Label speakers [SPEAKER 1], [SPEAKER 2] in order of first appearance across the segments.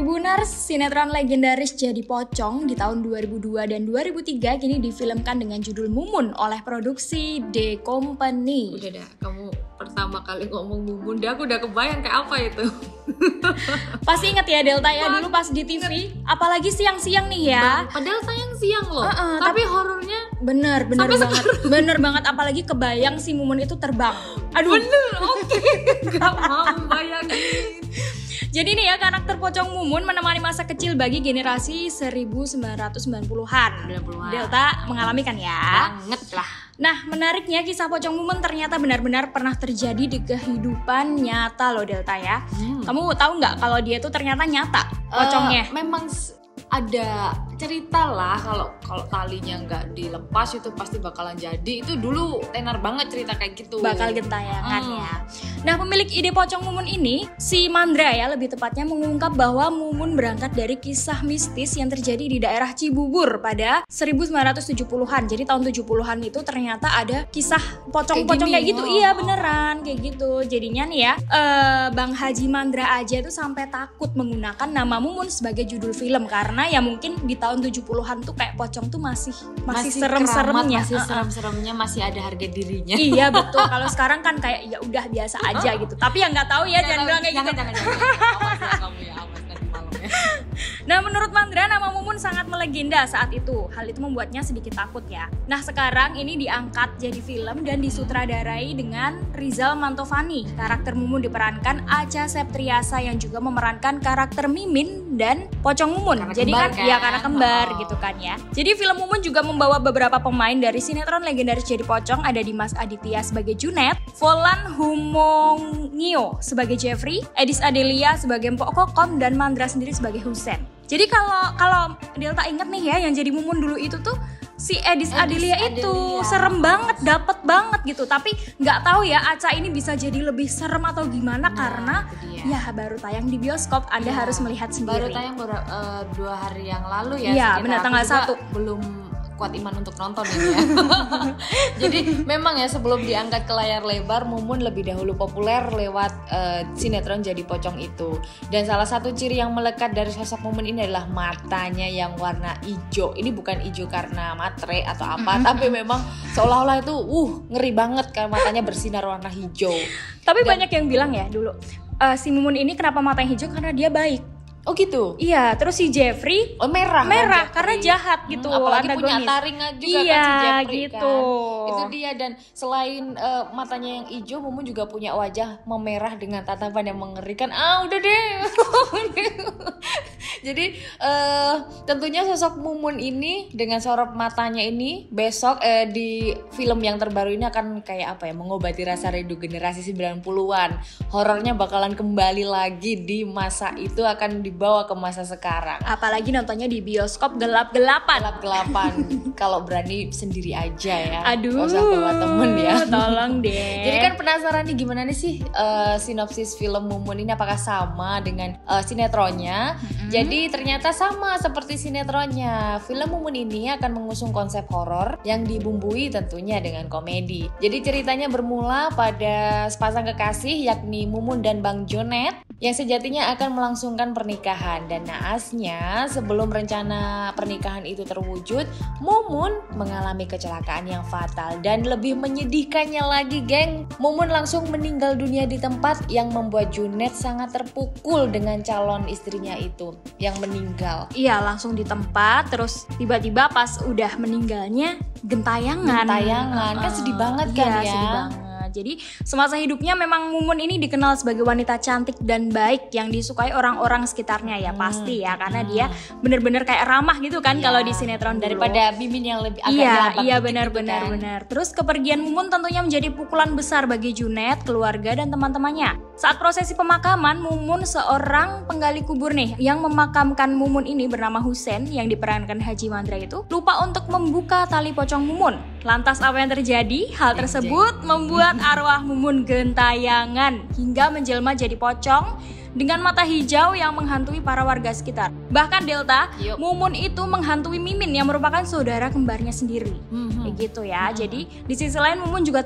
[SPEAKER 1] Tribuners, sinetron legendaris Jadi Pocong di tahun 2002 dan 2003 kini difilmkan dengan judul Mumun oleh produksi The Company.
[SPEAKER 2] Udah dah, kamu pertama kali ngomong Mumun, aku udah kebayang kayak apa itu.
[SPEAKER 1] Pasti inget ya Delta ya, dulu pas di TV, apalagi siang-siang nih ya.
[SPEAKER 2] Padahal sayang siang loh, tapi horornya
[SPEAKER 1] bener banget, apalagi kebayang si Mumun itu terbang. Aduh,
[SPEAKER 2] bener, oke. Gak mau bayangin.
[SPEAKER 1] Jadi nih ya, karakter Pocong Mumun menemani masa kecil bagi generasi 1990-an. Delta mengalami kan ya?
[SPEAKER 2] Banget lah.
[SPEAKER 1] Nah, menariknya kisah Pocong Mumun ternyata benar-benar pernah terjadi di kehidupan nyata loh Delta ya. Kamu tahu nggak kalau dia tuh ternyata nyata pocongnya?
[SPEAKER 2] Memang ada cerita lah, kalau talinya nggak dilepas itu pasti bakalan jadi. Itu dulu tenar banget cerita kayak gitu.
[SPEAKER 1] Bakal gentayangan ya. Nah, pemilik ide Pocong Mumun ini, si Mandra ya lebih tepatnya, mengungkap bahwa Mumun berangkat dari kisah mistis yang terjadi di daerah Cibubur pada 1970-an. Jadi tahun 70-an itu ternyata ada kisah pocong-pocong kayak gitu. Iya beneran kayak gitu. Jadinya nih ya, Bang Haji Mandra aja tuh sampai takut menggunakan nama Mumun sebagai judul film karena ya mungkin di tahun 70-an tuh kayak pocong tuh masih serem-seremnya.
[SPEAKER 2] Masih serem-seremnya, masih ada harga dirinya.
[SPEAKER 1] Iya betul. Kalau sekarang kan kayak ya udah biasa aja gitu. Tapi ya nggak tahu ya, jangan bilang kayak gitu.
[SPEAKER 2] Jangan. Awas ya kamu ya, awas nanti malamnya.
[SPEAKER 1] Nah, menurut Mandra nama Mumun sangat melegenda saat itu. Hal itu membuatnya sedikit takut ya. Nah, sekarang ini diangkat jadi film dan disutradarai dengan Rizal Mantovani. Karakter Mumun diperankan Acha Septriasa yang juga memerankan karakter Mimin dan Pocong Mumun.
[SPEAKER 2] Karena
[SPEAKER 1] jadi
[SPEAKER 2] kembar,
[SPEAKER 1] kan ya karena kembar gitu kan ya. Jadi film Mumun juga membawa beberapa pemain dari sinetron legendaris Jadi Pocong. Ada Dimas Aditya sebagai Junet, Volan Humongio sebagai Jeffrey, Edis Adelia sebagai Mpok Kokom, dan Mandra sendiri sebagai Husen. Jadi kalau Delta inget nih ya, yang jadi Mumun dulu itu tuh si Edis Adelia itu serem banget, dapet banget gitu. Tapi nggak tahu ya Acha ini bisa jadi lebih serem atau gimana karena ya baru tayang di bioskop. Anda harus melihat sendiri.
[SPEAKER 2] Baru tayang 2 hari yang lalu ya.
[SPEAKER 1] Iya benar, tanggal 1.
[SPEAKER 2] Belum kuat iman untuk nonton ini ya. Jadi memang ya sebelum diangkat ke layar lebar, Mumun lebih dahulu populer lewat sinetron Jadi Pocong itu. Dan salah satu ciri yang melekat dari sosok Mumun ini adalah matanya yang warna hijau. Ini bukan hijau karena matre atau apa, tapi memang seolah-olah itu ngeri banget karena matanya bersinar warna hijau.
[SPEAKER 1] Tapi banyak yang bilang ya dulu, si Mumun ini kenapa matanya hijau karena dia baik.
[SPEAKER 2] Oh gitu?
[SPEAKER 1] Iya, terus si Jeffrey
[SPEAKER 2] merah
[SPEAKER 1] karena jahat gitu.
[SPEAKER 2] Apalagi punya taring juga kan si Jeffrey
[SPEAKER 1] gitu.
[SPEAKER 2] Kan. Itu dia, dan selain matanya yang hijau, Mumun juga punya wajah memerah dengan tatapan yang mengerikan. Udah deh. Jadi tentunya sosok Mumun ini dengan sorot matanya ini besok di film yang terbaru ini akan kayak apa ya, mengobati rasa rindu generasi 90-an. Horornya bakalan kembali lagi di masa itu, akan dibawa ke masa sekarang.
[SPEAKER 1] Apalagi nontonnya di bioskop gelap-gelapan.
[SPEAKER 2] Kalau berani sendiri aja ya.
[SPEAKER 1] Aduh,
[SPEAKER 2] gak usah bawa temen ya.
[SPEAKER 1] Tolong deh.
[SPEAKER 2] Jadi kan penasaran nih gimana nih sih sinopsis film Mumun ini, apakah sama dengan sinetronnya? Jadi ternyata sama seperti sinetronnya. Film Mumun ini akan mengusung konsep horor yang dibumbui tentunya dengan komedi. Jadi ceritanya bermula pada sepasang kekasih yakni Mumun dan Bang Jonet yang sejatinya akan melangsungkan pernikahan. Dan naasnya sebelum rencana pernikahan itu terwujud, Mumun mengalami kecelakaan yang fatal. Dan lebih menyedihkannya lagi geng, Mumun langsung meninggal dunia di tempat yang membuat Junet sangat terpukul dengan calon istrinya itu yang meninggal.
[SPEAKER 1] Iya, langsung di tempat, terus tiba-tiba pas udah meninggalnya gentayangan.
[SPEAKER 2] Kan sedih banget kan ya.
[SPEAKER 1] Sedih banget. Jadi semasa hidupnya memang Mumun ini dikenal sebagai wanita cantik dan baik yang disukai orang-orang sekitarnya ya pasti ya, karena dia bener-bener kayak ramah gitu kan kalau di sinetron
[SPEAKER 2] daripada Mimin yang lebih agak
[SPEAKER 1] Iya benar. Terus kepergian Mumun tentunya menjadi pukulan besar bagi Junet, keluarga dan teman-temannya. Saat prosesi pemakaman, Mumun seorang penggali kubur nih yang memakamkan Mumun ini bernama Husen yang diperankan Haji Mandra itu lupa untuk membuka tali pocong Mumun. Lantas apa yang terjadi? Hal tersebut membuat arwah Mumun gentayangan hingga menjelma jadi pocong dengan mata hijau yang menghantui para warga sekitar. Bahkan Delta,
[SPEAKER 2] Yuk.
[SPEAKER 1] Mumun itu menghantui Mimin yang merupakan saudara kembarnya sendiri. Kayak gitu ya. Jadi di sisi lain Mumun juga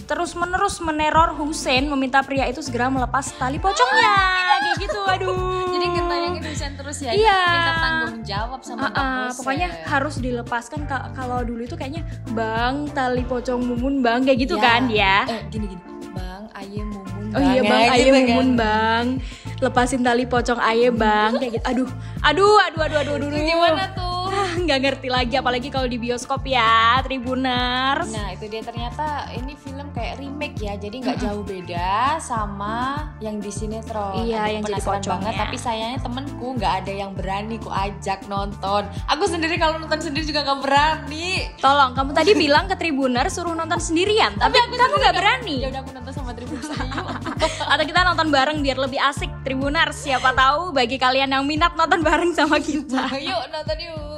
[SPEAKER 1] terus-menerus meneror Hussein, meminta pria itu segera melepas tali pocongnya. Kayak gitu, aduh.
[SPEAKER 2] Jadi ngentayangin Hussein terus ya.
[SPEAKER 1] Iya.
[SPEAKER 2] Minta tanggung jawab sama Bang Hussein.
[SPEAKER 1] Pokoknya harus dilepaskan. Kalau dulu itu kayaknya Bang, tali pocong Mumun Bang, kayak gitu
[SPEAKER 2] Ya.
[SPEAKER 1] kan dia.
[SPEAKER 2] Gini. Bang, aye Mumun
[SPEAKER 1] Oh iya Bang,
[SPEAKER 2] ya,
[SPEAKER 1] aye
[SPEAKER 2] gitu
[SPEAKER 1] Mumun
[SPEAKER 2] kan.
[SPEAKER 1] Bang, lepasin tali pocong aye Bang, kayak gitu. Aduh.
[SPEAKER 2] Gimana tuh?
[SPEAKER 1] Nggak ngerti lagi, apalagi kalau di bioskop ya, Tribuners.
[SPEAKER 2] Nah itu dia, ternyata ini film kayak remake ya, jadi nggak jauh beda sama yang di sinetron.
[SPEAKER 1] Iya,
[SPEAKER 2] Aduh,
[SPEAKER 1] yang jadi
[SPEAKER 2] penasaran
[SPEAKER 1] pocongnya.
[SPEAKER 2] banget, tapi sayangnya temenku nggak ada yang berani ku ajak nonton. Aku sendiri kalau nonton sendiri juga nggak berani.
[SPEAKER 1] Tolong, kamu tadi bilang ke Tribuners suruh nonton sendirian, tapi kamu nggak berani.
[SPEAKER 2] Ya udah aku nonton sama Tribuners yuk.
[SPEAKER 1] Atau kita nonton bareng biar lebih asik, Tribuners. Siapa tahu bagi kalian yang minat nonton bareng sama kita.
[SPEAKER 2] Yuk nonton yuk.